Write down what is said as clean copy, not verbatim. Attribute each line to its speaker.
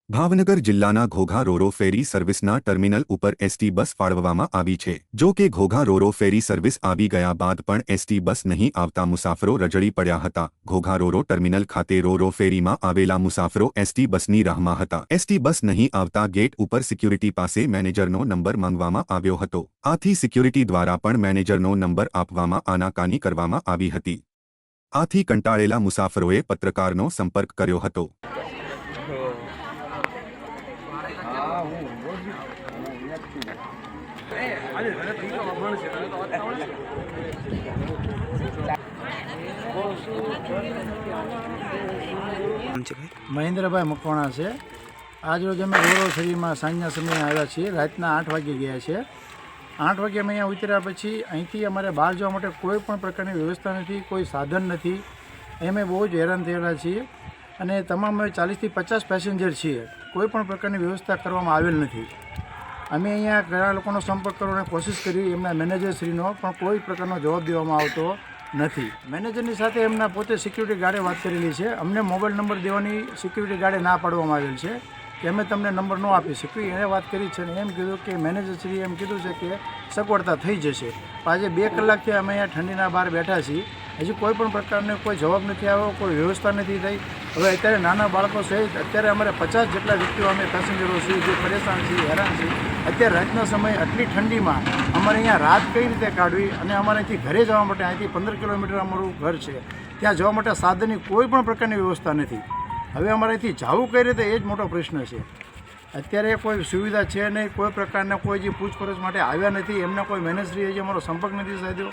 Speaker 1: ભાવનગર જિલ્લાના ઘોઘા રોરો ફેરી સર્વિસના ટર્મિનલ ઉપર ST bus ફાળવવામાં આવી છે। જો કે ઘોઘા રોરો ફેરી સર્વિસ આવી ગયા બાદ પણ એસટી બસ નહીં આવતા મુસાફરો રજળી પડ્યા હતા। ઘોઘા રોરો ટર્મિનલ ખાતે રોરો ફેરીમાં આવેલા મુસાફરો એસટી બસની રાહમાં હતા। એસટી બસ નહીં આવતા ગેટ ઉપર સિક્યુરિટી પાસે મેનેજરનો નંબર માંગવામાં આવ્યો હતો। આથી સિક્યુરિટી દ્વારા પણ મેનેજરનો નંબર આપવામાં આનાકાની કરવામાં આવી હતી। આથી કંટાળેલા મુસાફરોએ પત્રકારનો સંપર્ક કર્યો હતો।
Speaker 2: મહેન્દ્રભાઈ મકવાણા છે। આજ રોજ અમે રોરો ફેરીમાં સાંજના સમયે આવ્યા છીએ। રાતના 8 વાગે ગયા છે। 8 વાગે અમે અહીંયા ઉતર્યા પછી અહીંથી અમારે બહાર જવા માટે કોઈ પણ પ્રકારની વ્યવસ્થા નથી, કોઈ સાધન નથી। અમે બહુ જ હેરાન થયેલા છીએ અને તમામ 40થી 50 પેસેન્જર છીએ। કોઈ પણ પ્રકારની વ્યવસ્થા કરવામાં આવેલ નથી। અમે અહીંયા ઘણા લોકોનો સંપર્ક કરવાની કોશિશ કરી, એમના મેનેજરશ્રીનો, પણ કોઈ પ્રકારનો જવાબ દેવામાં આવતો નથી। મેનેજરની સાથે એમના પોતે સિક્યુરિટી ગાર્ડે વાત કરેલી છે। અમને મોબાઈલ નંબર દેવાની સિક્યુરિટી ગાર્ડે ના પાડવામાં આવેલ છે કે અમે તમને નંબર ન આપી શકીએ। એને વાત કરી છે અને એમ કીધું કે મેનેજરશ્રીએ એમ કીધું છે કે સગવડતા થઈ જશે। આજે 2 કલાકથી અમે અહીંયા ઠંડીના બહાર બેઠા છીએ। હજી કોઈ પણ પ્રકારનો કોઈ જવાબ નથી આવ્યો, કોઈ વ્યવસ્થા નથી થઈ। હવે અત્યારે નાના બાળકો સહિત અત્યારે અમારે 50 જેટલા વ્યક્તિઓ અમે પેસેન્જરો છીએ જે પરેશાન છીએ, હેરાન છીએ। અત્યારે રાતના સમયે આટલી ઠંડીમાં અમારે અહીંયા રાત કઈ રીતે કાઢવી અને અમારે અહીંથી ઘરે જવા માટે, અહીંથી 15 કિલોમીટર અમારું ઘર છે, ત્યાં જવા માટે સાધનની કોઈ પણ પ્રકારની વ્યવસ્થા નથી। હવે અમારે અહીંથી જવું કઈ રીતે એ જ મોટો પ્રશ્ન છે। અત્યારે કોઈ સુવિધા છે નહીં, કોઈ પ્રકારના કોઈ જે પૂછપરછ માટે આવ્યા નથી, એમના કોઈ મેનેજશ્રીએ જે અમારો સંપર્ક નથી સાધ્યો।